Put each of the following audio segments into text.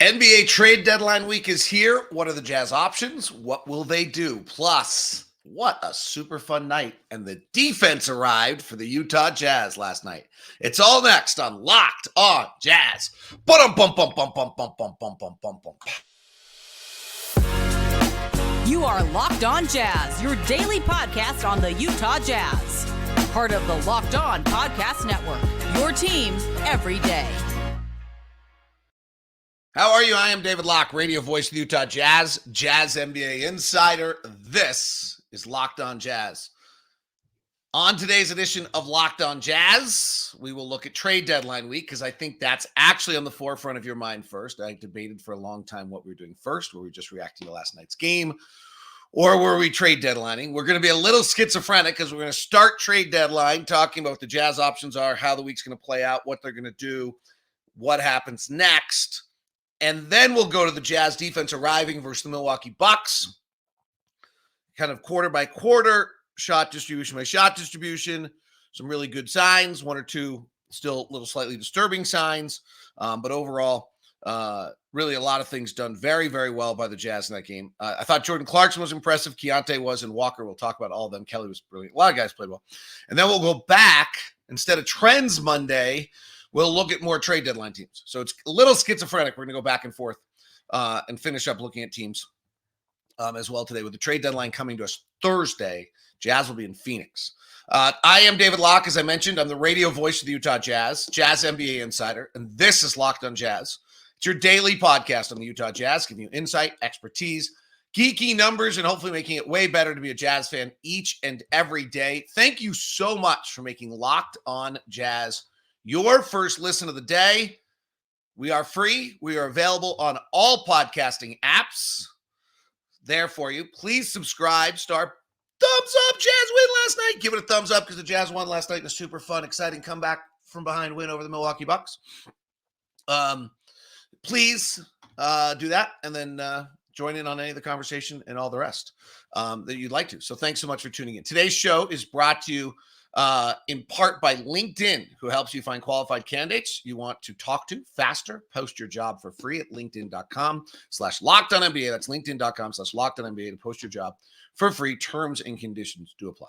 NBA trade deadline week is here. What are the Jazz options? What will they do? Plus, what a super fun night. And the defense arrived for the Utah Jazz last night. It's all next on Locked on Jazz. You are Locked on Jazz, your daily podcast on the Utah Jazz. Part of the Locked on Podcast Network, your team every day. How are you? I am David Locke, radio voice of the Utah Jazz, Jazz NBA insider. This is Locked on Jazz. On today's edition of Locked on Jazz, we will look at trade deadline week because I think that's actually on the forefront of your mind first. I debated for a long time what we were doing first. Were we just reacting to last night's game or were we trade deadlining? We're going to be a little schizophrenic because we're going to start trade deadline talking about what the Jazz options are, how the week's going to play out, what they're going to do, what happens next. And then we'll go to the Jazz defense arriving versus the Milwaukee Bucks, kind of quarter by quarter, shot distribution by shot distribution, some really good signs, one or two still a little slightly disturbing signs. But overall, really a lot of things done very, very well by the Jazz in that game. I thought Jordan Clarkson was impressive. Keyonte was, and Walker. We'll talk about all of them. Kelly was brilliant. A lot of guys played well. And then we'll go back. Instead of Trends Monday, we'll look at more trade deadline teams. So it's a little schizophrenic. We're going to go back and forth and finish up looking at teams as well today with the trade deadline coming to us Thursday. Jazz will be in Phoenix. I am David Locke, as I mentioned. I'm the radio voice of the Utah Jazz, Jazz NBA insider, and this is Locked on Jazz. It's your daily podcast on the Utah Jazz, giving you insight, expertise, geeky numbers, and hopefully making it way better to be a Jazz fan each and every day. Thank you so much for making Locked on Jazz your first listen of the day. We are free. We are available on all podcasting apps there for you. Please subscribe. Thumbs up. Jazz win last night. Give it a thumbs up because the Jazz won last night in a super fun, exciting comeback from behind win over the Milwaukee Bucks. Please do that and then join in on any of the conversation and all the rest that you'd like to. So thanks so much for tuning in. Today's show is brought to you in part by LinkedIn, who helps you find qualified candidates you want to talk to faster. Post your job for free at linkedin.com/lockedonnba. That's linkedin.com/lockedonnba to post your job for free. Terms and conditions do apply.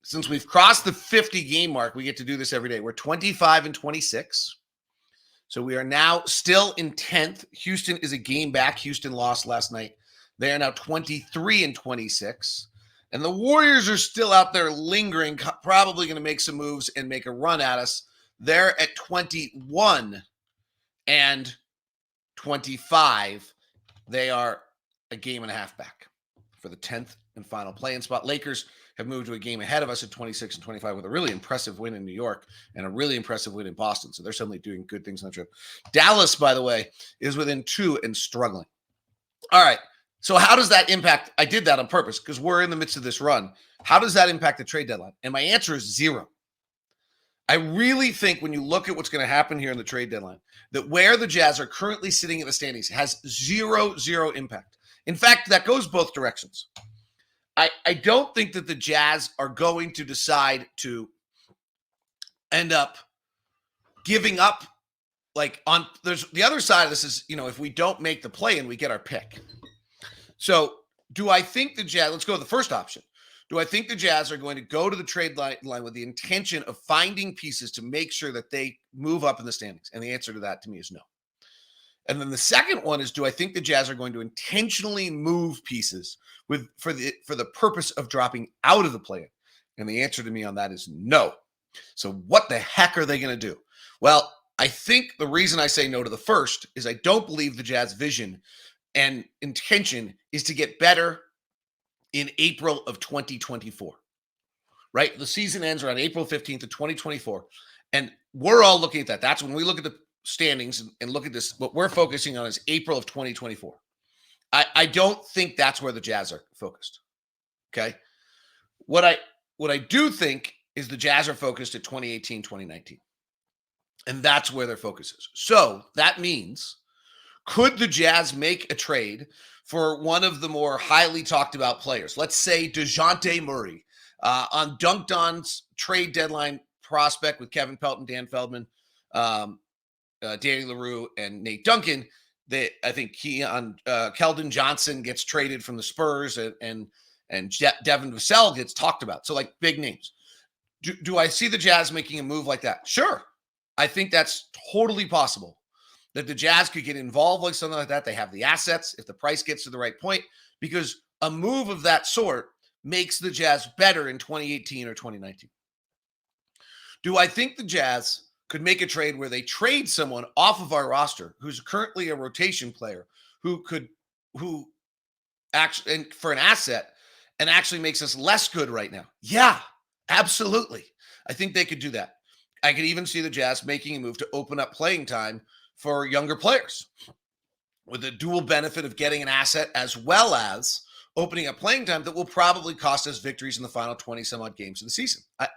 Since we've crossed the 50 game mark, we get to do this every day. We're 25-26. So we are now still in 10th. Houston is a game back. Houston lost last night. They are now 23-26. And the Warriors are still out there lingering, probably going to make some moves and make a run at us. They're at 21-25. They are a game and a half back for the 10th and final play-in spot. Lakers have moved to a game ahead of us at 26-25 with a really impressive win in New York and a really impressive win in Boston. So they're suddenly doing good things on the trip. Dallas, by the way, is within 2 and struggling. All right. So how does that impact? I did that on purpose because we're in the midst of this run. How does that impact the trade deadline? And my answer is 0. I really think when you look at what's going to happen here in the trade deadline, that where the Jazz are currently sitting in the standings has zero impact. In fact, that goes both directions. I don't think that the Jazz are going to decide to end up giving up. There's the other side of this is, if we don't make the play and we get our pick. So do I think the Jazz, let's go with the first option. Do I think the Jazz are going to go to the trade line with the intention of finding pieces to make sure that they move up in the standings? And the answer to that to me is no. And then the second one is, do I think the Jazz are going to intentionally move pieces for the purpose of dropping out of the play-in? And the answer to me on that is no. So what the heck are they going to do? Well, I think the reason I say no to the first is I don't believe the Jazz vision and intention is to get better in April of 2024, right? The season ends around April 15th of 2024. And we're all looking at that. That's when we look at the standings and look at this. What we're focusing on is April of 2024. I don't think that's where the Jazz are focused. Okay. What I do think is the Jazz are focused at 2018, 2019. And that's where their focus is. So that means, could the Jazz make a trade for one of the more highly talked about players? Let's say DeJounte Murray on Dunked On's trade deadline prospect with Kevin Pelton, Dan Feldman. Danny LaRue and Nate Duncan, that I think Keldon Johnson gets traded from the Spurs, and Devin Vassell gets talked about. So like big names. Do I see the Jazz making a move like that? Sure. I think that's totally possible. That the Jazz could get involved like something like that. They have the assets if the price gets to the right point, because a move of that sort makes the Jazz better in 2018 or 2019. Do I think the Jazz could make a trade where they trade someone off of our roster who's currently a rotation player who actually, and for an asset, and actually makes us less good right now? Yeah, absolutely. I think they could do that. I could even see the Jazz making a move to open up playing time for younger players with the dual benefit of getting an asset as well as opening up playing time that will probably cost us victories in the final 20 some odd games of the season. I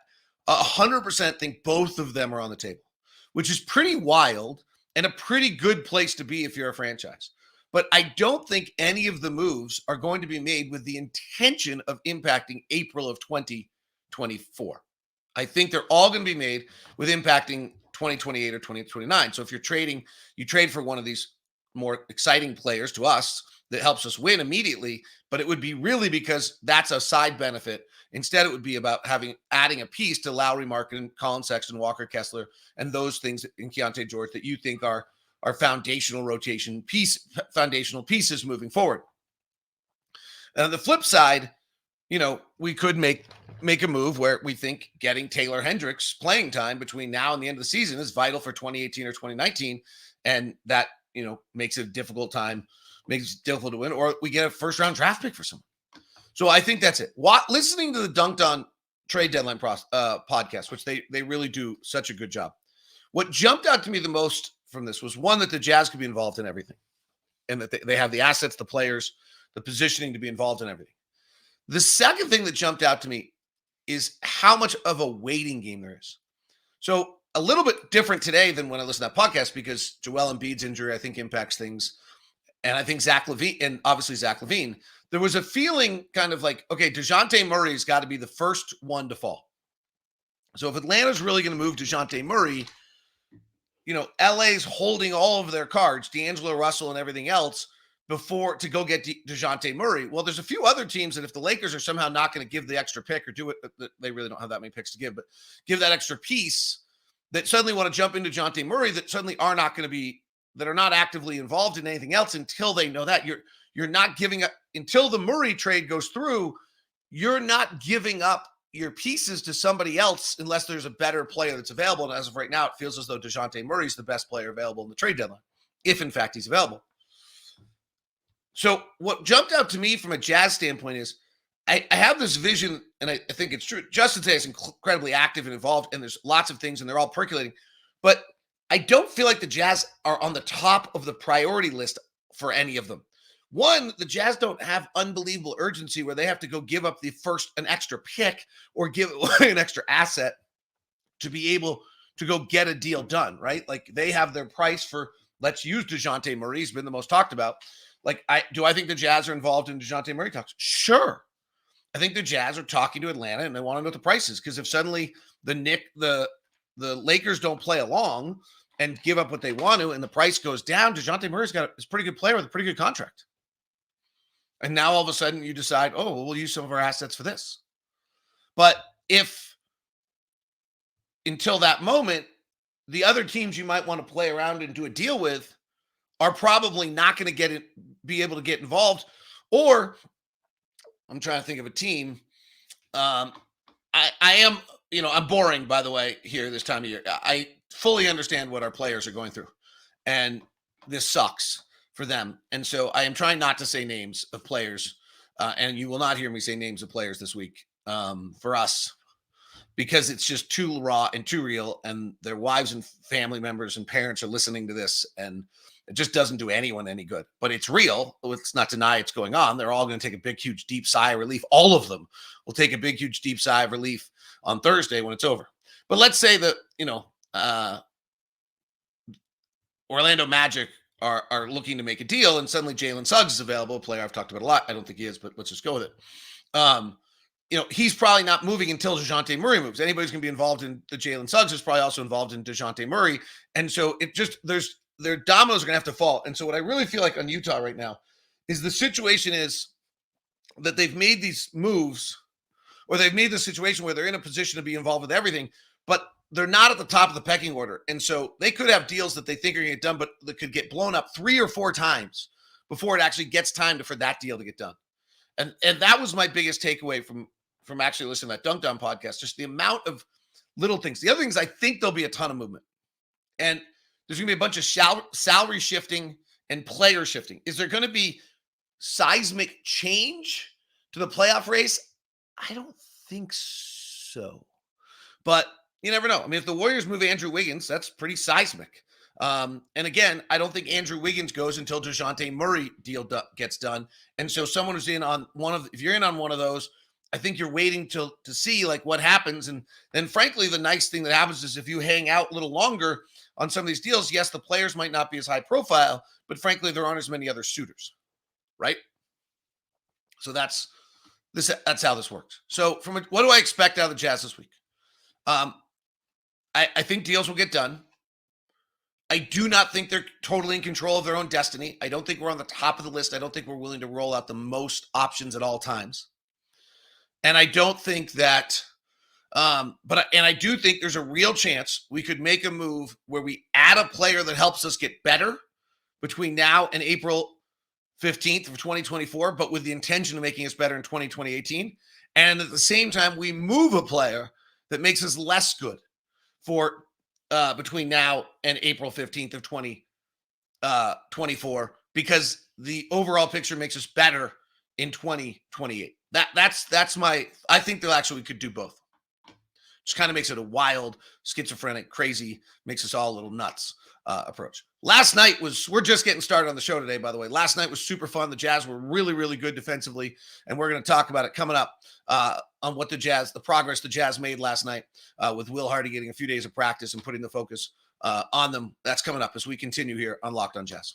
100% think both of them are on the table, which is pretty wild and a pretty good place to be if you're a franchise. But I don't think any of the moves are going to be made with the intention of impacting April of 2024. I think they're all going to be made with impacting 2028 or 2029. So if you're trading, you trade for one of these more exciting players to us that helps us win immediately, but it would be really because that's a side benefit. Instead, it would be about adding a piece to Lowry, Markkanen, Colin Sexton, Walker Kessler, and those things in Keyonte George that you think are foundational foundational pieces moving forward. On the flip side, we could make a move where we think getting Taylor Hendricks playing time between now and the end of the season is vital for 2018 or 2019. And that, makes it a difficult time, makes it difficult to win, or we get a first round draft pick for someone. So I think that's it. Listening to the Dunked On trade deadline podcast, which they really do such a good job. What jumped out to me the most from this was one, that the Jazz could be involved in everything, and that they have the assets, the players, the positioning to be involved in everything. The second thing that jumped out to me is how much of a waiting game there is. So a little bit different today than when I listened to that podcast, because Joel Embiid's injury, I think, impacts things. And I think Zach LaVine, there was a feeling kind of like, okay, DeJounte Murray's got to be the first one to fall. So if Atlanta's really going to move DeJounte Murray, LA's holding all of their cards, D'Angelo Russell and everything else, to go get DeJounte Murray. Well, there's a few other teams that if the Lakers are somehow not going to give the extra pick or do it, they really don't have that many picks to give, but give that extra piece, that suddenly want to jump into DeJounte Murray, that suddenly are not going to be, that are not actively involved in anything else until they know that. You're not giving up until the Murray trade goes through. You're not giving up your pieces to somebody else unless there's a better player that's available. And as of right now, it feels as though DeJounte Murray is the best player available in the trade deadline, if in fact he's available. So what jumped out to me from a Jazz standpoint is I have this vision, and I think it's true. Justin today is incredibly active and involved, and there's lots of things, and they're all percolating. But I don't feel like the Jazz are on the top of the priority list for any of them. One, the Jazz don't have unbelievable urgency where they have to go give up an extra pick or give away an extra asset to be able to go get a deal done, right? Like they have their price for, let's use DeJounte Murray. He's been the most talked about. Like, do I think the Jazz are involved in DeJounte Murray talks? Sure. I think the Jazz are talking to Atlanta and they want to know what the price is, because if suddenly the Lakers don't play along and give up what they want to and the price goes down, DeJounte Murray's is a pretty good player with a pretty good contract. And now all of a sudden you decide, oh, well, we'll use some of our assets for this. But if until that moment, the other teams you might want to play around and do a deal with are probably not going to be able to get involved. Or I'm trying to think of a team. I am, I'm boring, by the way, here this time of year. I fully understand what our players are going through, and this sucks for them. And so I am trying not to say names of players, and you will not hear me say names of players this week for us, because it's just too raw and too real, and their wives and family members and parents are listening to this, and it just doesn't do anyone any good. But it's real. Let's not deny it's going on. They're all going to take a big, huge, deep sigh of relief. All of them will take a big, huge, deep sigh of relief on Thursday when it's over. But let's say that, Orlando Magic are looking to make a deal, and suddenly Jalen Suggs is available, a player I've talked about a lot. I don't think he is, but let's just go with it. he's probably not moving until DeJounte Murray moves. Anybody's going to be involved in the Jalen Suggs is probably also involved in DeJounte Murray. And so their dominoes are going to have to fall. And so what I really feel like on Utah right now is the situation is that they've made these moves, or they've made the situation where they're in a position to be involved with everything, but they're not at the top of the pecking order. And so they could have deals that they think are going to get done, but that could get blown up 3 or 4 times before it actually gets time for that deal to get done. And that was my biggest takeaway from actually listening to that Dunked On podcast, just the amount of little things. The other thing is I think there'll be a ton of movement. And there's going to be a bunch of salary shifting and player shifting. Is there going to be seismic change to the playoff race? I don't think so. But you never know. I mean, if the Warriors move Andrew Wiggins, that's pretty seismic. And again, I don't think Andrew Wiggins goes until DeJounte Murray deal gets done. And so someone who's in on if you're in on one of those, I think you're waiting to see like what happens. And then frankly, the nice thing that happens is if you hang out a little longer on some of these deals, yes, the players might not be as high profile, but frankly, there aren't as many other suitors, right? So that's how this works. So what do I expect out of the Jazz this week? I think deals will get done. I do not think they're totally in control of their own destiny. I don't think we're on the top of the list. I don't think we're willing to roll out the most options at all times. And I don't think that, I do think there's a real chance we could make a move where we add a player that helps us get better between now and April 15th of 2024, but with the intention of making us better in 2018. And at the same time, we move a player that makes us less good for between now and April 15th of 2024, because the overall picture makes us better in 2028. That's my, I think we could do both. Just kind of makes it a wild, schizophrenic, crazy, makes us all a little nuts approach. Last night we're just getting started on the show today, by the way. Last night was super fun. The Jazz were really, really good defensively, and we're going to talk about it coming up on what the progress the Jazz made last night with Will Hardy getting a few days of practice and putting the focus on them. That's coming up as we continue here on Locked On Jazz.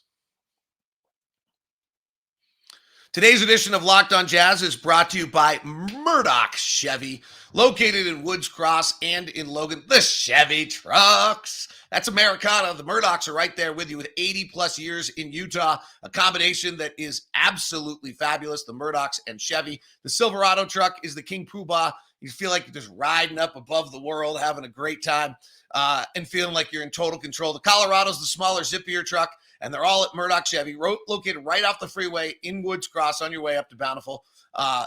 Today's edition of Locked On Jazz is brought to you by Murdoch Chevy, located in Woods Cross and in Logan. The Chevy trucks. That's Americana. The Murdochs are right there with you with 80-plus years in Utah, a combination that is absolutely fabulous, the Murdochs and Chevy. The Silverado truck is the King Poobah. You feel like you're just riding up above the world, having a great time, and feeling like you're in total control. The Colorado's the smaller, zippier truck, and they're all at Murdoch Chevy, located right off the freeway in Woods Cross on your way up to Bountiful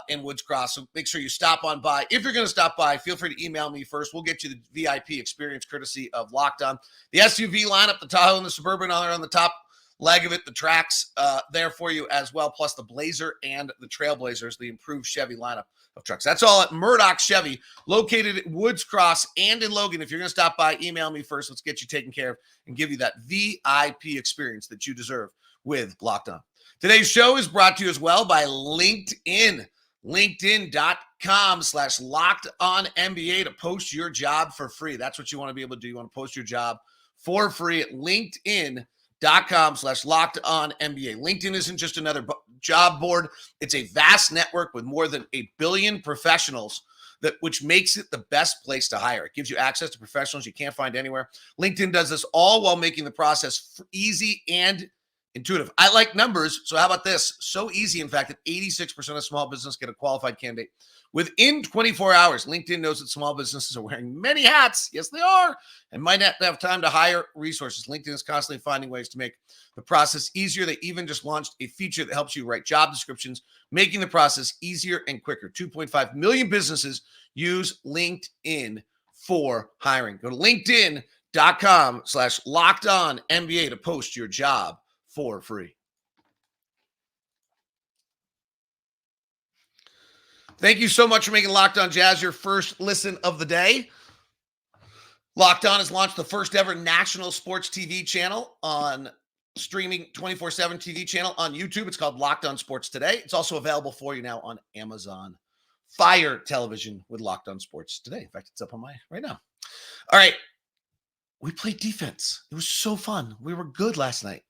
in Woods Cross. So make sure you stop on by. If you're going to stop by, feel free to email me first. We'll get you the VIP experience courtesy of Locked On. The SUV lineup, the Tahoe and the Suburban are on the top leg of it. The tracks there for you as well, plus the Blazer and the Trailblazers, the improved Chevy lineup of trucks. That's all at Murdoch Chevy, located at Woods Cross and in Logan. If you're going to stop by, email me first. Let's get you taken care of and give you that VIP experience that you deserve with Locked On. Today's show is brought to you as well by LinkedIn. LinkedIn.com/LockedOnNBA to post your job for free. That's what you want to be able to do. You want to post your job for free at LinkedIn.com/LockedOnNBA. LinkedIn isn't just another job board. It's a vast network with more than 1 billion professionals, which makes it the best place to hire. It gives you access to professionals you can't find anywhere. LinkedIn does this all while making the process easy and intuitive. I like numbers, so how about this? So easy, in fact, that 86% of small business get a qualified candidate within 24 hours. LinkedIn knows that small businesses are wearing many hats. Yes, they are, and might not have time to hire resources. LinkedIn is constantly finding ways to make the process easier. They even just launched a feature that helps you write job descriptions, making the process easier and quicker. 2.5 million businesses use LinkedIn for hiring. Go to LinkedIn.com/LockedOnNBA to post your job for free. Thank you so much for making Locked On Jazz your first listen of the day. Locked On has launched the first ever national sports TV channel on streaming 24/7 TV channel on YouTube. It's called Locked On Sports Today. It's also available for you now on Amazon Fire Television with Locked On Sports Today. In fact, it's up on my right now. All right. we played defense. It was so fun. We were good last night.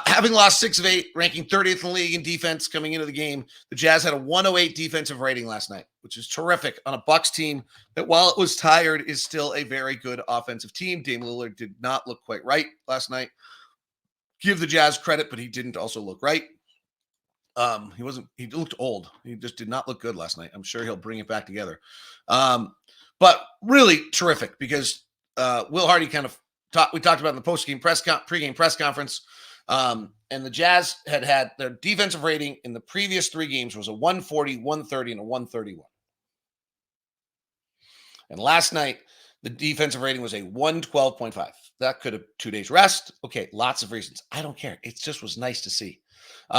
Having lost 6 of 8, ranking 30th in the league in defense coming into the game, the Jazz had a 108 defensive rating last night, which is terrific on a Bucks team that, while it was tired, is still a very good offensive team. Dame Lillard did not look quite right last night. Give the Jazz credit, but he didn't also look right. He looked old. He just did not look good last night. I'm sure he'll bring it back together. But really terrific because Will Hardy we talked about in the pregame press conference. And the Jazz had their defensive rating in the previous 3 games was a 140, 130, and a 131. And last night, the defensive rating was a 112.5. That could have 2 days rest. Okay, lots of reasons. I don't care. It just was nice to see.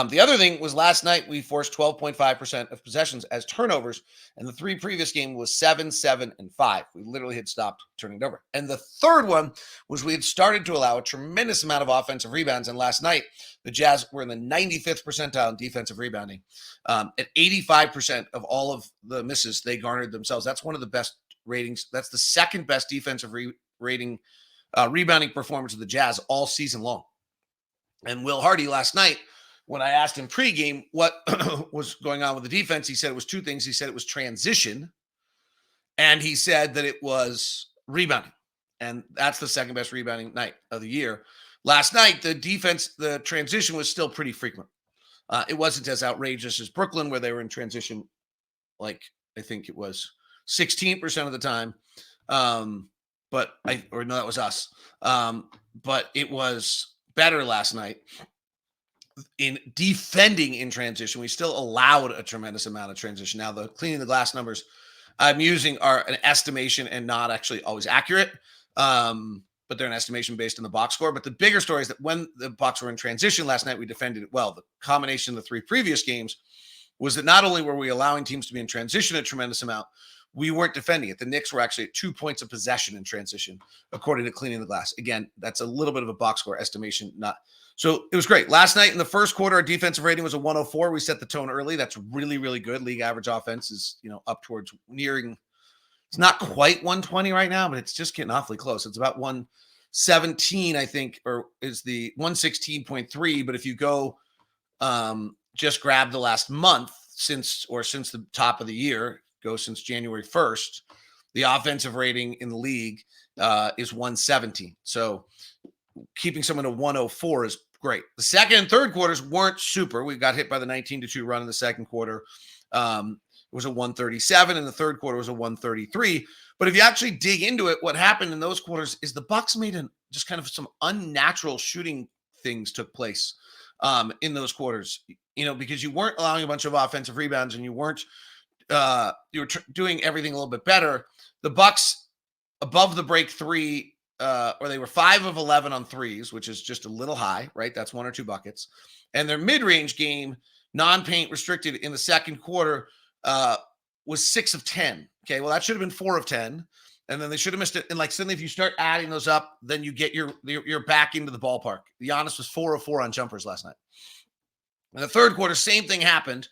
The other thing was last night we forced 12.5% of possessions as turnovers, and the 3 previous games was 7, 7, and 5. We literally had stopped turning it over. And the third one was we had started to allow a tremendous amount of offensive rebounds, and last night the Jazz were in the 95th percentile in defensive rebounding. At 85% of all of the misses they garnered themselves. That's one of the best ratings. That's the second best defensive rebounding performance of the Jazz all season long. And Will Hardy last night, when I asked him pregame what was going on with the defense, he said it was 2 things. He said it was transition, and he said that it was rebounding. And that's the second best rebounding night of the year. Last night, the transition was still pretty frequent. It wasn't as outrageous as Brooklyn, where they were in transition, I think it was 16% of the time. That was us. But it was better last night. In defending in transition, we still allowed a tremendous amount of transition. Now, the cleaning the glass numbers I'm using are an estimation and not actually always accurate, but they're an estimation based on the box score. But the bigger story is that when the Bucks were in transition last night, we defended it well. The combination of the 3 previous games was that not only were we allowing teams to be in transition a tremendous amount, we weren't defending it. The Knicks were actually at 2 points of possession in transition, according to cleaning the glass. Again, that's a little bit of a box score estimation, So it was great. Last night in the first quarter, our defensive rating was a 104. We set the tone early. That's really, really good. League average offense is, up towards it's not quite 120 right now, but it's just getting awfully close. It's about 117, I think, or is the 116.3. But if you go just grab the last month since the top of the year, go since January 1st, the offensive rating in the league is 117. So keeping someone to 104 is great. The second and third quarters weren't super. We got hit by the 19-2 run in the second quarter. It was a 137, and the third quarter was a 133. But if you actually dig into it, what happened in those quarters is the Bucks made just kind of some unnatural shooting things took place in those quarters. Because you weren't allowing a bunch of offensive rebounds, and you weren't doing everything a little bit better. The Bucks above the break 3. Or they were 5 of 11 on threes, which is just a little high, right? That's 1 or 2 buckets. And their mid-range game, non-paint restricted in the second quarter, was 6 of 10. Okay, well, that should have been 4 of 10. And then they should have missed it. And suddenly if you start adding those up, then you get you're back into the ballpark. Giannis was 4 of 4 on jumpers last night. In the third quarter, same thing happened.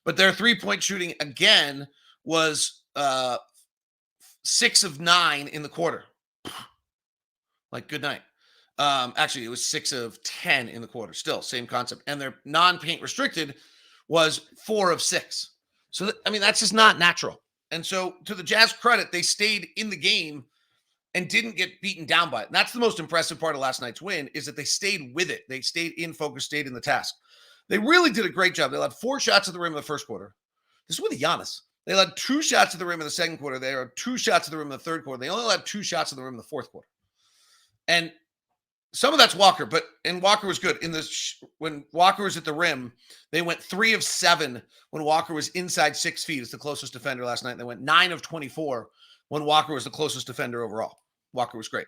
But their 3-point shooting, again, was 6 of 9 in the quarter. Good night. Actually, it was 6 of 10 in the quarter. Still, same concept. And their non-paint restricted was 4 of 6. So, that's just not natural. And so, to the Jazz credit, they stayed in the game and didn't get beaten down by it. And that's the most impressive part of last night's win, is that they stayed with it. They stayed in focus, stayed in the task. They really did a great job. They allowed 4 shots at the rim in the first quarter. This is with Giannis. They allowed 2 shots at the rim in the second quarter. They allowed 2 shots at the rim in the third quarter. They only allowed 2 shots at the rim in the fourth quarter. And some of that's Walker, and Walker was good. When Walker was at the rim, they went 3 of 7 when Walker was inside 6 feet as the closest defender last night. They went 9 of 24 when Walker was the closest defender overall. Walker was great.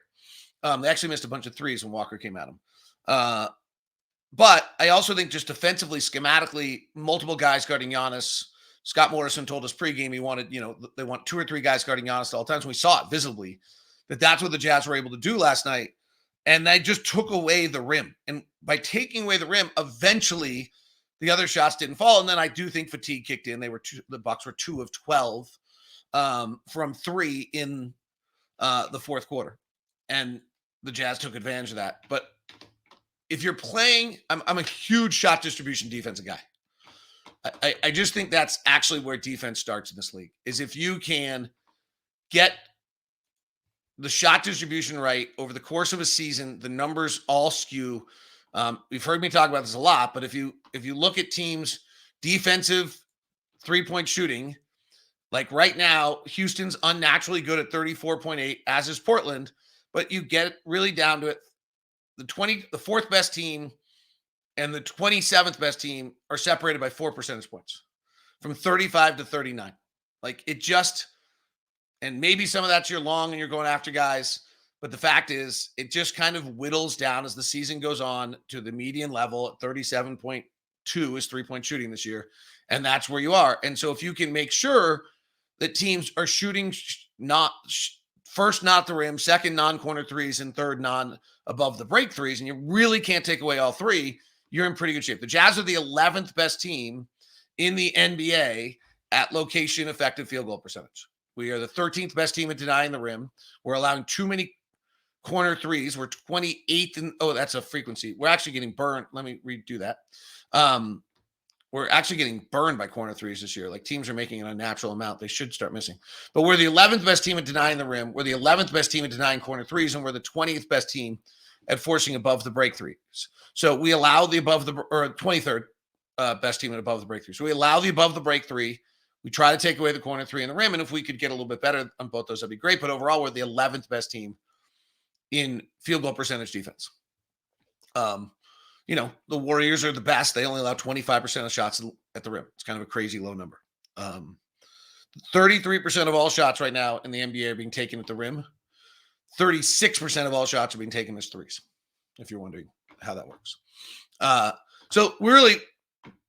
They actually missed a bunch of threes when Walker came at him. But I also think just defensively, schematically, multiple guys guarding Giannis. Scott Morrison told us pregame he wanted, they want 2 or 3 guys guarding Giannis at all times. We saw it visibly. That's what the Jazz were able to do last night. And they just took away the rim. And by taking away the rim, eventually the other shots didn't fall. And then I do think fatigue kicked in. The Bucks were 2 of 12 from 3 in the fourth quarter. And the Jazz took advantage of that. But if you're playing, I'm a huge shot distribution defensive guy. I just think that's actually where defense starts in this league, is if you can get the shot distribution right over the course of a season, the numbers all skew. You've heard me talk about this a lot, but if you look at teams' defensive three-point shooting, like right now, Houston's unnaturally good at 34.8, as is Portland, but you get really down to it. The fourth best team and the 27th best team are separated by 4 percentage points from 35 to 39. Like it just, and maybe some of that's your long and you're going after guys, but the fact is it just kind of whittles down as the season goes on to the median level at 37.2 is 3-point shooting this year. And that's where you are. And so if you can make sure that teams are shooting first, not the rim, second, non-corner threes, and third, above the break threes, and you really can't take away all three, you're in pretty good shape. The Jazz are the 11th best team in the NBA at location effective field goal percentage. We are the 13th best team at denying the rim. We're allowing too many corner threes. We're 28th in, that's a frequency. We're actually getting burned. Let me redo that. We're actually getting burned by corner threes this year. Like teams are making an unnatural amount. They should start missing. But we're the 11th best team at denying the rim. We're the 11th best team at denying corner threes, and we're the 20th best team at forcing above the break threes. So we allow the 23rd best team at above the break three. So we allow the above the break three. We try to take away the corner three and the rim. And if we could get a little bit better on both those, that'd be great. But overall, we're the 11th best team in field goal percentage defense. The Warriors are the best. They only allow 25% of shots at the rim. It's kind of a crazy low number. 33% of all shots right now in the NBA are being taken at the rim. 36% of all shots are being taken as threes, if you're wondering how that works. So really,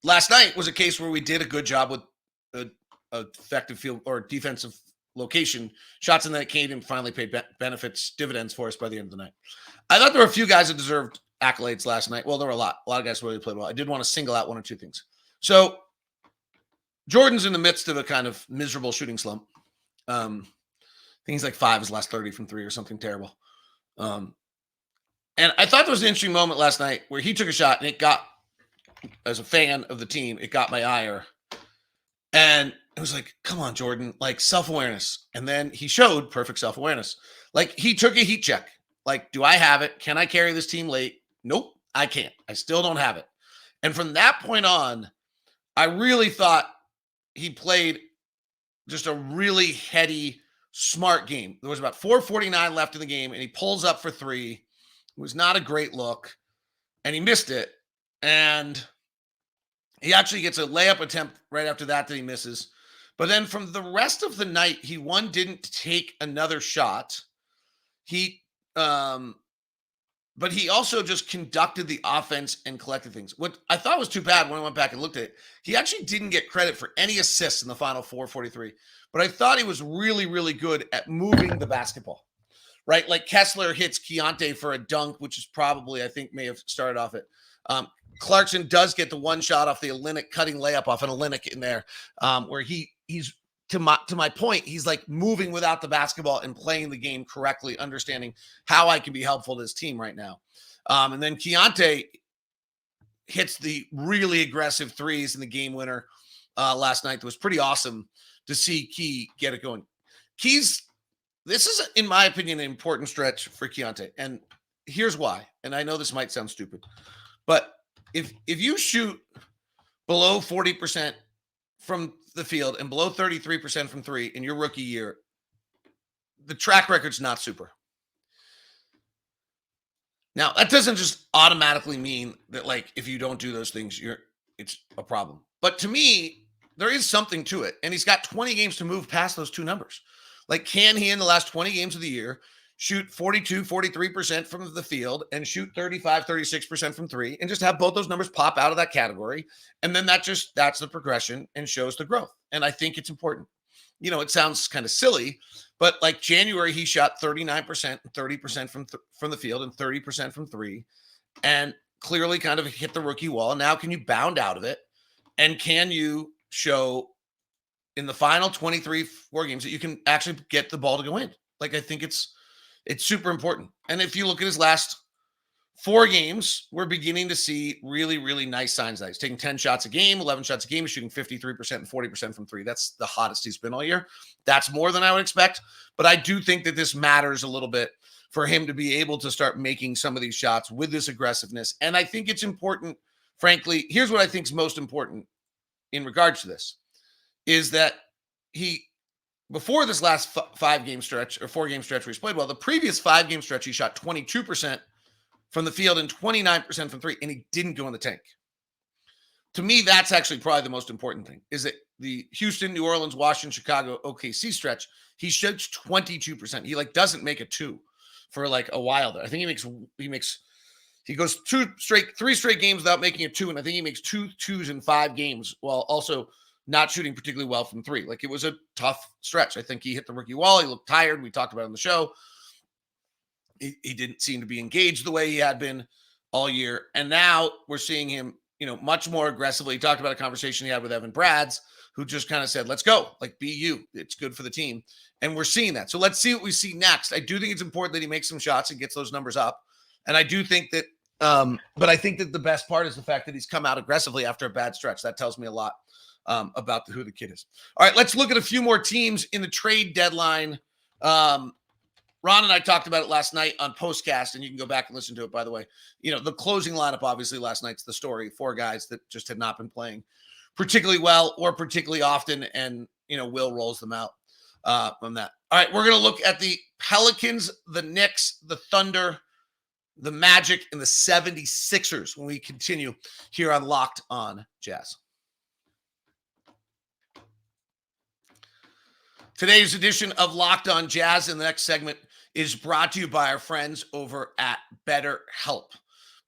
last night was a case where we did a good job with effective field or defensive location shots, and then it came and finally paid dividends for us by the end of the night. I thought there were a few guys that deserved accolades last night. Well, there were a lot of guys who really played well. I did want to single out one or two things. So Jordan's in the midst of a kind of miserable shooting slump. I think he's like 5 his last 30 from 3 or something terrible. And I thought there was an interesting moment last night where he took a shot and it got, as a fan of the team, it got my ire. And it was like, come on, Jordan, like self-awareness. And then he showed perfect self-awareness. Like he took a heat check. Like, do I have it? Can I carry this team late? Nope, I can't. I still don't have it. And from that point on, I really thought he played just a really heady, smart game. There was about 4:49 left in the game, and he pulls up for 3. It was not a great look, and he missed it. And he actually gets a layup attempt right after that he misses. But then from the rest of the night, he didn't take another shot. But he also just conducted the offense and collected things. What I thought was too bad when I went back and looked at it, he actually didn't get credit for any assists in the final 4:43. But I thought he was really, really good at moving the basketball, right? Like Kessler hits Keyonte for a dunk, which is probably, I think, may have started off it. Clarkson does get the one shot off the Olynyk cutting layup off an Olynyk in there, where he's to my point, he's like moving without the basketball and playing the game correctly, understanding how I can be helpful to this team right now. And then Keyonte hits the really aggressive threes in the game winner last night. That was pretty awesome to see Key get it going. This is, in my opinion, an important stretch for Keyonte. And here's why. And I know this might sound stupid, but if you shoot below 40% from the field and below 33% from 3 in your rookie year, the track record's not super. Now, that doesn't just automatically mean that, like, if you don't do those things, it's a problem. But to me, there is something to it. And he's got 20 games to move past those two numbers. Like, can he, in the last 20 games of the year, shoot 42, 43% from the field and shoot 35, 36% from 3 and just have both those numbers pop out of that category? And then that's the progression and shows the growth. And I think it's important. It sounds kind of silly, but like January, he shot 39%, 30% from the field and 30% from 3, and clearly kind of hit the rookie wall. Now, can you bound out of it? And can you show in the final 23 games that you can actually get the ball to go in? Like, I think it's It's super important. And if you look at his last 4 games, we're beginning to see really, really nice signs that he's taking 10 shots a game, 11 shots a game, he's shooting 53% and 40% from 3. That's the hottest he's been all year. That's more than I would expect. But I do think that this matters a little bit for him to be able to start making some of these shots with this aggressiveness. And I think it's important, frankly, here's what I think is most important in regards to this, is that he, before this last 5-game stretch or 4-game stretch where he's played well, the previous 5-game stretch, he shot 22% from the field and 29% from 3, and he didn't go in the tank. To me, that's actually probably the most important thing, is that the Houston, New Orleans, Washington, Chicago, OKC stretch, he shoots 22%. He doesn't make a 2 for a while there. I think he goes 3 straight games without making a 2, and I think he makes 2 2s in 5 games while also not shooting particularly well from 3. It was a tough stretch. I think he hit the rookie wall. He looked tired. We talked about it on the show. He didn't seem to be engaged the way he had been all year. And now we're seeing him, much more aggressively. He talked about a conversation he had with Evan Brads, who just kind of said, let's go, be you. It's good for the team. And we're seeing that. So let's see what we see next. I do think it's important that he makes some shots and gets those numbers up. And I do think that, but I think that the best part is the fact that he's come out aggressively after a bad stretch. That tells me a lot about who the kid is. All right, let's look at a few more teams in the trade deadline. Ron and I talked about it last night on Postcast, and you can go back and listen to it, by the way. The closing lineup, obviously, last night's the story. 4 guys that just had not been playing particularly well or particularly often, and, Will rolls them out from that. All right, we're going to look at the Pelicans, the Knicks, the Thunder, the Magic, and the 76ers when we continue here on Locked On Jazz. Today's edition of Locked On Jazz in the next segment is brought to you by our friends over at BetterHelp.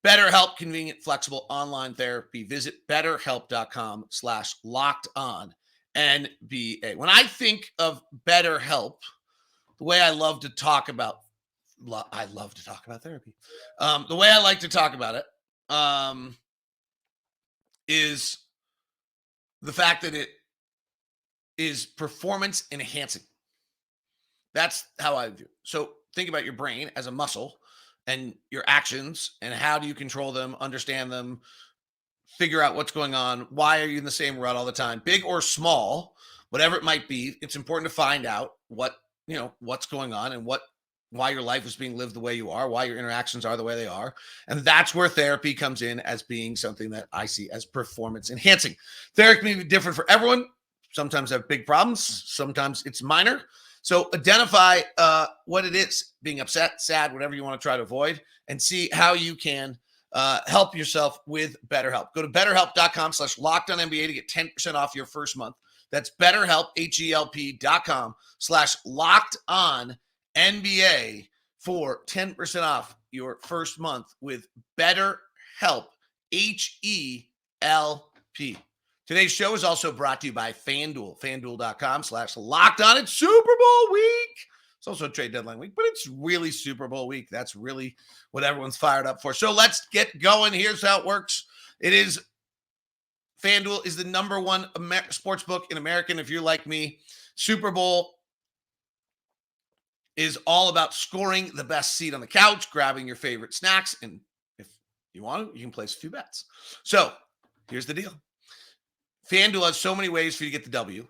BetterHelp, convenient, flexible online therapy. Visit betterhelp.com/lockedonnba. When I think of BetterHelp, the way I love to talk about therapy. The way I like to talk about it is the fact that it is performance enhancing. That's how I view it. So think about your brain as a muscle and your actions and how do you control them, understand them, figure out what's going on. Why are you in the same rut all the time? Big or small, whatever it might be, it's important to find out what's going on and why your life is being lived the way you are, why your interactions are the way they are. And that's where therapy comes in as being something that I see as performance enhancing. Therapy may be different for everyone. Sometimes I have big problems. Sometimes it's minor. So identify what it is, being upset, sad, whatever you want to try to avoid, and see how you can help yourself with BetterHelp. Go to betterhelp.com/lockedonnba to get 10% off your first month. That's BetterHelp, HELP.com/lockedonnba for 10% off your first month with BetterHelp, HELP. Today's show is also brought to you by FanDuel, FanDuel.com/lockedon. It's Super Bowl week. It's also trade deadline week, but it's really Super Bowl week. That's really what everyone's fired up for. So let's get going. Here's how it works. FanDuel is the number one sports book in America. And if you're like me, Super Bowl is all about scoring the best seat on the couch, grabbing your favorite snacks. And if you want to, you can place a few bets. So here's the deal. FanDuel has so many ways for you to get the W.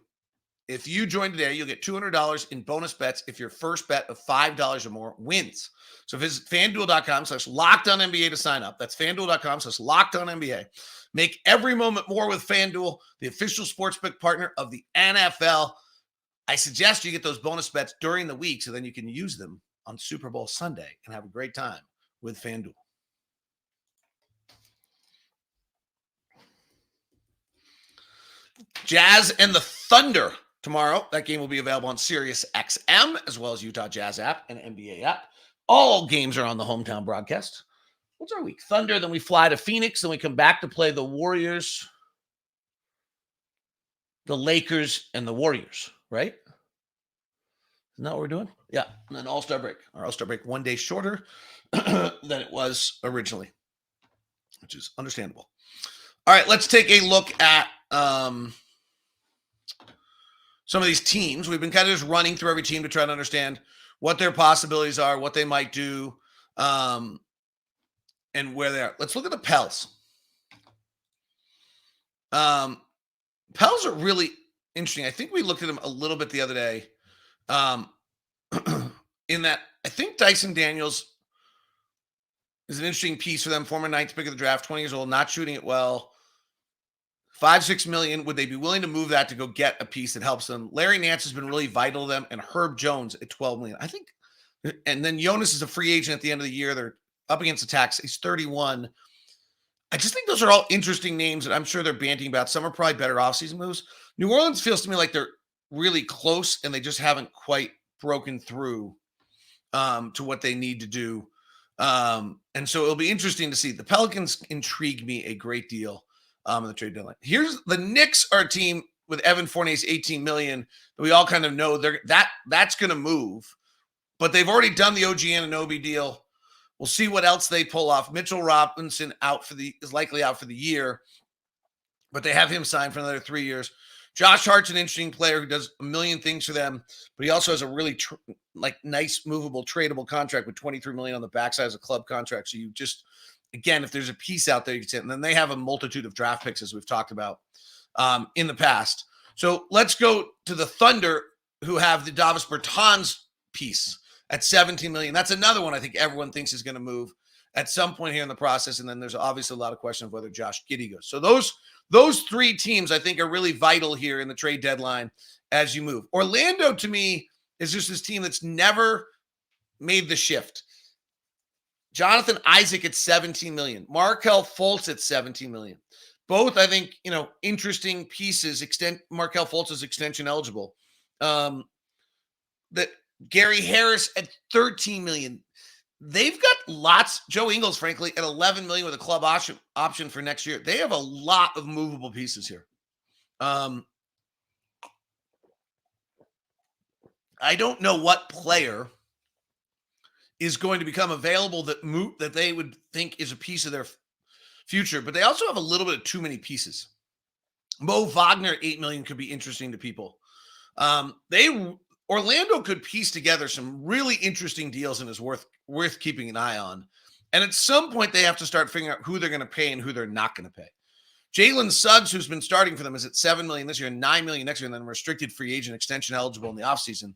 If you join today, you'll get $200 in bonus bets if your first bet of $5 or more wins. So visit FanDuel.com/lockedonnba to sign up. That's FanDuel.com/lockedonnba. Make every moment more with FanDuel, the official sportsbook partner of the NFL. I suggest you get those bonus bets during the week so then you can use them on Super Bowl Sunday and have a great time with FanDuel. Jazz and the Thunder tomorrow. That game will be available on Sirius XM as well as Utah Jazz app and NBA app. All games are on the hometown broadcast. What's our week? Thunder, then we fly to Phoenix, then we come back to play the Warriors, the Lakers, and the Warriors, right? Isn't that what we're doing? Yeah. And then All-Star break. Our All-Star break 1 day shorter than it was originally, which is understandable. All right, let's take a look at some of these teams. We've been kind of just running through every team to try to understand what their possibilities are, what they might do, and where they are. Let's look at the Pels. Pels are really interesting. I think we looked at them a little bit the other day. In that, I think Dyson Daniels is an interesting piece for them. Former ninth pick of the draft, 20 years old, not shooting it well. 5-6 million. Would they be willing to move that to go get a piece that helps them? Larry Nance has been really vital to them, and Herb Jones at 12 million. I think, and then Jonas is a free agent at the end of the year. They're up against the tax. He's 31. I just think those are all interesting names that I'm sure they're banting about. Some are probably better offseason moves. New Orleans feels to me like they're really close, and they just haven't quite broken through to what they need to do. And so it'll be interesting to see. The Pelicans intrigue me a great deal in the trade deadline. Here's the Knicks are a team with Evan Fournier's 18 million. We all kind of know that's going to move, but they've already done the OG Anunoby deal. We'll see what else they pull off. Mitchell Robinson is likely out for the year, but they have him signed for another 3 years. Josh Hart's an interesting player who does a million things for them, but he also has a really nice, movable, tradable contract with $23 million on the backside as a club contract. So you just, again, if there's a piece out there, you can say it. And then they have a multitude of draft picks, as we've talked about in the past. So let's go to the Thunder, who have the Davis Bertans piece at $17 million. That's another one I think everyone thinks is going to move at some point here in the process. And then there's obviously a lot of question of whether Josh Giddey goes. So those three teams I think are really vital here in the trade deadline as you move. Orlando, to me, is just this team that's never made the shift. Jonathan Isaac at $17 million. Markelle Fultz at $17 million. Both, I think, interesting pieces. Markelle Fultz is extension eligible. That Gary Harris at $13 million. They've got lots. Joe Ingles, frankly, at $11 million with a club option for next year. They have a lot of movable pieces here. I don't know what player is going to become available that they would think is a piece of their future, but they also have a little bit of too many pieces. Mo Wagner, $8 million, could be interesting to people. Orlando could piece together some really interesting deals and is worth keeping an eye on. And at some point, they have to start figuring out who they're going to pay and who they're not going to pay. Jalen Suggs, who's been starting for them, is at $7 million this year and $9 million next year, and then restricted free agent extension eligible in the offseason.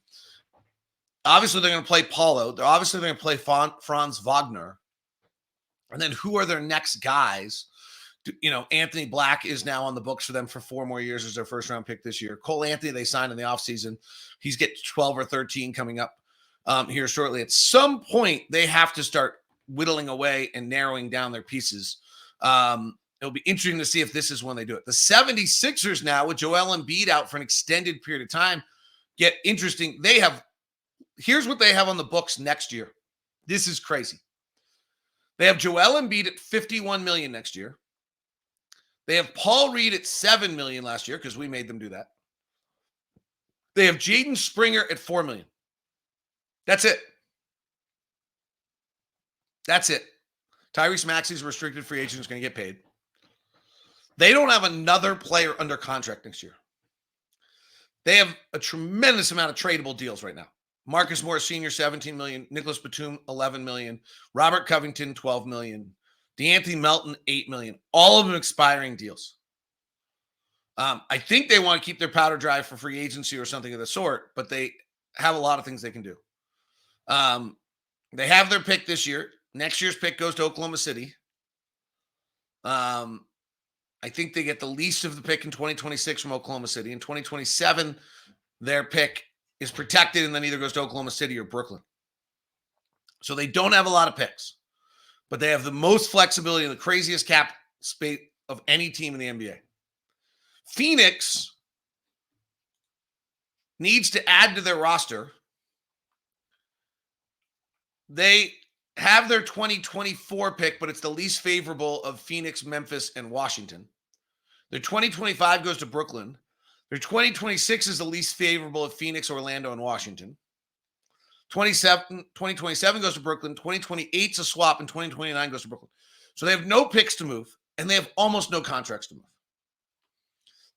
Obviously, they're going to play Paulo. They're going to play Franz Wagner. And then who are their next guys? Anthony Black is now on the books for them for 4 more years as their first-round pick this year. Cole Anthony, they signed in the offseason. He's getting 12 or 13 coming up here shortly. At some point, they have to start whittling away and narrowing down their pieces. It'll be interesting to see if this is when they do it. The 76ers now, with Joel Embiid out for an extended period of time, get interesting. Here's what they have on the books next year. This is crazy. They have Joel Embiid at $51 million next year. They have Paul Reed at $7 million last year because we made them do that. They have Jaden Springer at $4 million. That's it. Tyrese Maxey's restricted free agent is going to get paid. They don't have another player under contract next year. They have a tremendous amount of tradable deals right now. Marcus Morris Sr., $17 million. Nicholas Batum, $11 million. Robert Covington, $12 million. DeAnthony Melton, $8 million. All of them expiring deals. I think they want to keep their powder dry for free agency or something of the sort, but they have a lot of things they can do. They have their pick this year. Next year's pick goes to Oklahoma City. I think they get the least of the pick in 2026 from Oklahoma City. In 2027, their pick is protected and then either goes to Oklahoma City or Brooklyn. So they don't have a lot of picks, but they have the most flexibility and the craziest cap space of any team in the NBA. Phoenix needs to add to their roster. They have their 2024 pick, but it's the least favorable of Phoenix, Memphis, and Washington. Their 2025 goes to Brooklyn. Their 2026 is the least favorable of Phoenix, Orlando, and Washington. 2027 goes to Brooklyn. 2028 is a swap, and 2029 goes to Brooklyn. So they have no picks to move, and they have almost no contracts to move.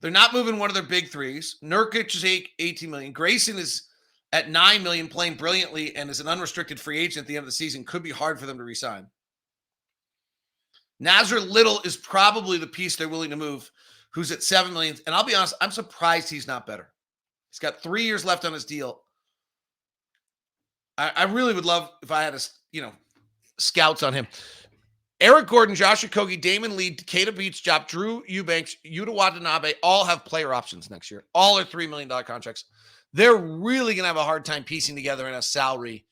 They're not moving one of their big threes. Nurkic is $18 million. Grayson is at $9 million, playing brilliantly, and is an unrestricted free agent at the end of the season, could be hard for them to re-sign. Nazir Little is probably the piece they're willing to move, who's at $7 million. And I'll be honest, I'm surprised he's not better. He's got 3 years left on his deal. I really would love if I had scouts on him. Eric Gordon, Josh Okogie, Damon Lee, Takeda Beach-Job, Drew Eubanks, Yuta Watanabe all have player options next year. All are $3 million contracts. They're really going to have a hard time piecing together in a salary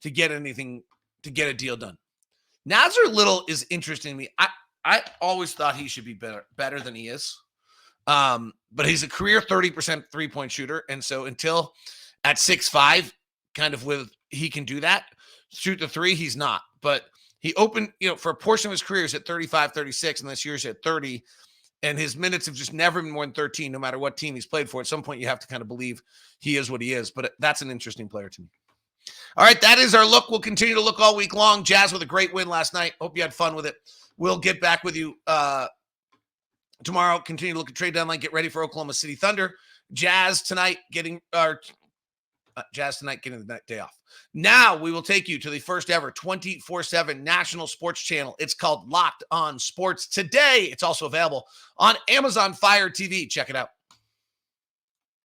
to get a deal done. Nazir Little is interesting to me. I always thought he should be better than he is. But he's a career 30% three-point shooter. And so until at 6'5", he can do that, shoot the three, he's not. But he opened, for a portion of his career, he's at 35, 36, and this year's at 30. And his minutes have just never been more than 13, no matter what team he's played for. At some point, you have to kind of believe he is what he is. But that's an interesting player to me. All right, that is our look. We'll continue to look all week long. Jazz with a great win last night. Hope you had fun with it. We'll get back with you tomorrow. Continue to look at trade deadline. Get ready for Oklahoma City Thunder. Jazz tonight getting the day off. Now we will take you to the first ever 24/7 national sports channel. It's called Locked On Sports. Today, it's also available on Amazon Fire TV. Check it out.